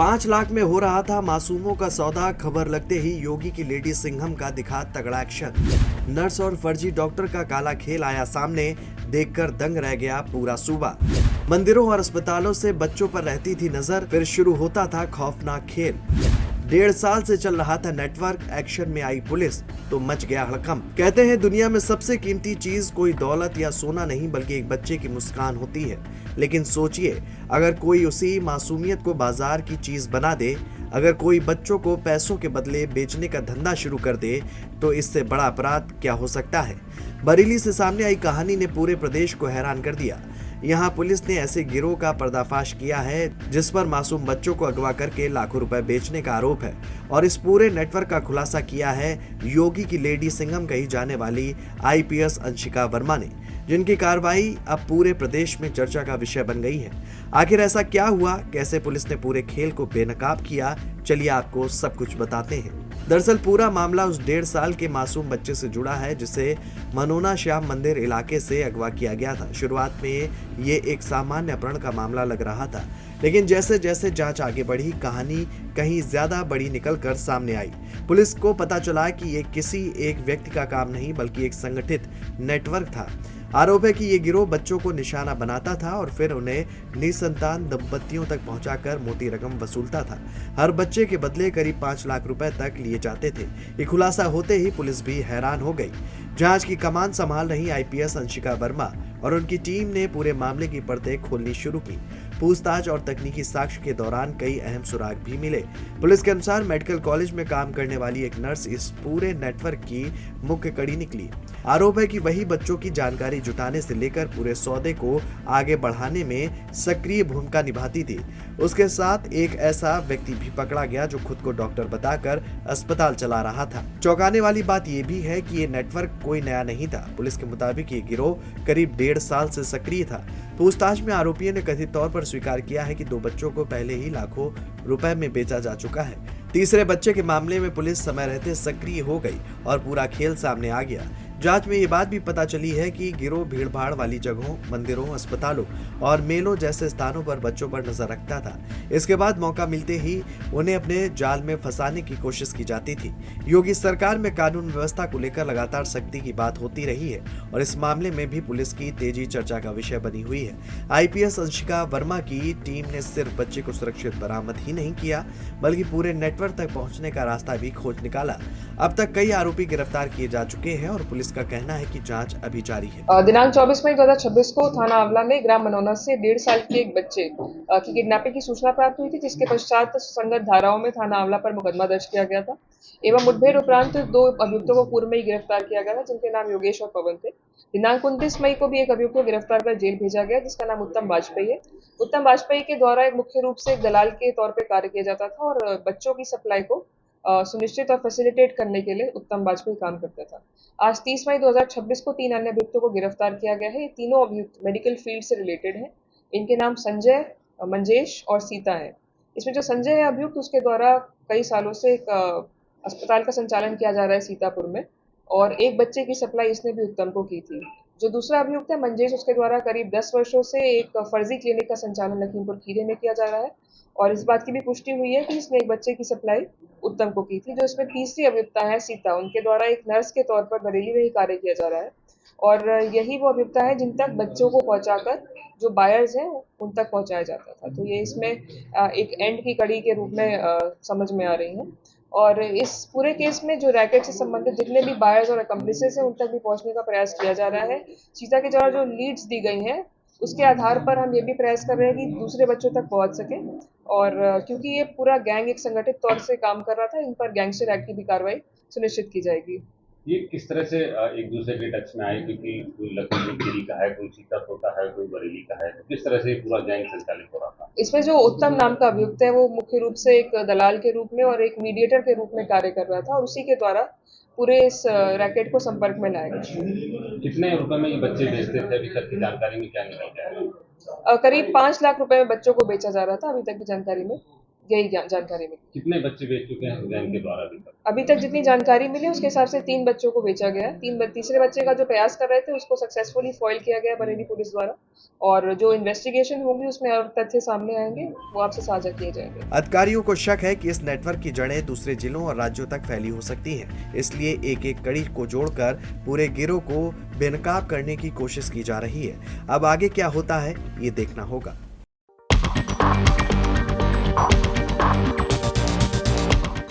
5 लाख में हो रहा था मासूमों का सौदा। खबर लगते ही योगी की लेडी सिंघम का दिखा तगड़ा एक्शन। नर्स और फर्जी डॉक्टर का काला खेल आया सामने, देखकर दंग रह गया पूरा सूबा। मंदिरों और अस्पतालों से बच्चों पर रहती थी नजर, फिर शुरू होता था खौफनाक खेल। 1.5 साल से चल रहा था नेटवर्क, एक्शन में आई पुलिस तो मच गया हड़कंप। कहते हैं दुनिया में सबसे कीमती चीज कोई दौलत या सोना नहीं बल्कि एक बच्चे की मुस्कान होती है। लेकिन सोचिए, अगर कोई उसी मासूमियत को बाजार की चीज बना दे, अगर कोई बच्चों को पैसों के बदले बेचने का धंधा शुरू कर दे, तो इससे बड़ा अपराध क्या हो सकता है। बरेली से सामने आई कहानी ने पूरे प्रदेश को हैरान कर दिया। यहाँ पुलिस ने ऐसे गिरोह का पर्दाफाश किया है जिस पर मासूम बच्चों को अगवा करके लाखों रुपए बेचने का आरोप है, और इस पूरे नेटवर्क का खुलासा किया है योगी की लेडी सिंघम कही जाने वाली आईपीएस अंशिका वर्मा ने, जिनकी कार्रवाई अब पूरे प्रदेश में चर्चा का विषय बन गई है। आखिर ऐसा क्या हुआ, कैसे पुलिस ने पूरे खेल को बेनकाब किया, चलिए आपको सब कुछ बताते हैं। दरअसल पूरा मामला उस 1.5 साल के मासूम बच्चे से जुड़ा है जिसे मनोना श्याम मंदिर इलाके से अगवा किया गया था। शुरुआत में ये एक सामान्य अपहरण का मामला लग रहा था, लेकिन जैसे जैसे जांच आगे बढ़ी, कहानी कहीं ज्यादा बड़ी निकलकर सामने आई। पुलिस को पता चला कि ये किसी एक व्यक्ति का काम नहीं बल्कि एक संगठित नेटवर्क था। आरोप है कि ये गिरोह बच्चों को निशाना बनाता था और फिर उन्हें निसंतान दंपतियों तक पहुंचाकर मोटी रकम वसूलता था। हर बच्चे के बदले करीब 5 लाख रुपए तक लिए जाते थे। ये खुलासा होते ही पुलिस भी हैरान हो गई। जांच की कमान संभाल रही आईपीएस अंशिका वर्मा और उनकी टीम ने पूरे मामले की परतें खोलनी शुरू की। पूछताछ और तकनीकी साक्ष्य के दौरान कई अहम सुराग भी मिले। पुलिस के अनुसार मेडिकल कॉलेज में काम करने वाली एक नर्स इस पूरे नेटवर्क की मुख्य कड़ी निकली। आरोप है कि वही बच्चों की जानकारी जुटाने से लेकर पूरे सौदे को आगे बढ़ाने में सक्रिय भूमिका निभाती थी। उसके साथ एक ऐसा व्यक्ति भी पकड़ा गया जो खुद को डॉक्टर बताकर अस्पताल चला रहा था। चौंकाने वाली बात यह भी है कि ये नेटवर्क कोई नया नहीं था। पुलिस के मुताबिक ये गिरोह करीब 1.5 साल से सक्रिय था। पूछताछ में आरोपियों ने कथित तौर पर स्वीकार किया है कि 2 बच्चों को पहले ही लाखों रुपए में बेचा जा चुका है। तीसरे बच्चे के मामले में पुलिस समय रहते सक्रिय हो गई और पूरा खेल सामने आ गया। जांच में ये बात भी पता चली है कि गिरोह भीड़भाड़ वाली जगहों, मंदिरों, अस्पतालों और मेलों जैसे स्थानों पर बच्चों पर नजर रखता था। इसके बाद मौका मिलते ही उन्हें अपने जाल में फंसाने की कोशिश की जाती थी। योगी सरकार में कानून व्यवस्था को लेकर लगातार सख्ती की बात होती रही है और इस मामले में भी पुलिस की तेजी चर्चा का विषय बनी हुई है। आईपीएस अंशिका वर्मा की टीम ने सिर्फ बच्चे को सुरक्षित बरामद ही नहीं किया बल्कि पूरे नेटवर्क तक पहुंचने का रास्ता भी खोज निकाला। अब तक कई आरोपी गिरफ्तार किए जा चुके हैं और पुलिस का कहना है कि जांच अभी जारी है। दिनांक 24 मई 2026 को थाना आंवला में ग्राम मनोना से 1.5 साल के एक बच्चे की किडनैपिंग की सूचना प्राप्त हुई थी, जिसके पश्चात संगत धाराओं में थाना आंवला पर मुकदमा दर्ज किया गया था एवं मुठभेड़ उपरांत 2 अभियुक्तों को पूर्व में ही गिरफ्तार किया गया था, जिनके नाम योगेश और पवन थे। दिनांक 29 मई को भी एक अभियुक्त को गिरफ्तार कर जेल भेजा गया, जिसका नाम उत्तम वाजपेयी है। उत्तम वाजपेयी के द्वारा एक मुख्य रूप से एक दलाल के तौर पर कार्य किया जाता था और बच्चों की सप्लाई को सुनिश्चित और फैसिलिटेट करने के लिए उत्तम वाजपेयी काम करता था। आज 30 मई 2026 को 3 अन्य अभियुक्तों को गिरफ्तार किया गया है। ये तीनों अभियुक्त मेडिकल फील्ड से रिलेटेड हैं। इनके नाम संजय, मंजेश और सीता है। इसमें जो संजय है अभियुक्त, उसके द्वारा कई सालों से एक अस्पताल का संचालन किया जा रहा है सीतापुर में, और एक बच्चे की सप्लाई इसने भी उत्तम को की थी। जो दूसरा अभियुक्त है मंजेश, उसके द्वारा करीब 10 वर्षों से एक फर्जी क्लिनिक का संचालन लखीमपुर खीरी में किया जा रहा है और इस बात की भी पुष्टि हुई है कि इसने एक बच्चे की सप्लाई उत्तम को की थी। जो इसमें तीसरी अभियुक्ता है सीता, उनके द्वारा एक नर्स के तौर पर बरेली में ही कार्य किया जा रहा है और यही वो अभियुक्ता है जिन तक बच्चों को पहुंचाकर जो बायर्स हैं उन तक पहुंचाया जाता था। तो ये इसमें एक एंड की कड़ी के रूप में समझ में आ रही है और इस पूरे केस में जो रैकेट से संबंधित जितने भी बायर्स और अकम्प्लिसेस हैं उन तक भी पहुंचने का प्रयास किया जा रहा है। सीता के द्वारा जो लीड्स दी गई हैं उसके आधार पर हम ये भी प्रयास कर रहे हैं कि दूसरे बच्चों तक पहुंच सके और क्योंकि ये पूरा गैंग एक संगठित तौर से काम कर रहा था, इन पर गैंगस्टर एक्ट की भी कार्रवाई सुनिश्चित की जाएगी। ये किस तरह से एक दूसरे के टच में आए, क्योंकि कोई लखनऊ खीरी का है, कोई सीतापुर का है, कोई बरेली का है, तो किस तरह से पूरा गैंग संचालित हो रहा था? इसमें जो उत्तम नाम का अभियुक्त है वो मुख्य रूप से एक दलाल के रूप में और एक मीडिएटर के रूप में कार्य कर रहा था और उसी के द्वारा पूरे इस रैकेट को संपर्क में लाया गया। कितने रुपए में ये बच्चे बेचते थे, अभी तक की जानकारी में क्या निकल गया है? करीब 5 लाख रुपए में बच्चों को बेचा जा रहा था अभी तक की जानकारी में। यही जानकारी मिली। कितने बच्चे बेच चुके हैं गैंग के द्वारा अभी तक? अभी तक जितनी जानकारी मिली उसके हिसाब से 3 बच्चों को बेचा गया है। तीसरे बच्चे का जो प्रयास कर रहे थे उसको सक्सेसफुली फॉइल किया गया बरेली पुलिस द्वारा, और जो इन्वेस्टिगेशन होगी उसमें और तथ्य सामने आएंगे, वो आपसे साझा किए जाएंगे। अधिकारियों को शक है कि इस नेटवर्क की जड़ें दूसरे जिलों और राज्यों तक फैली हो सकती हैं, इसलिए एक एक कड़ी को जोड़कर पूरे गिरोह को बेनकाब करने की कोशिश की जा रही है। अब आगे क्या होता है ये देखना होगा।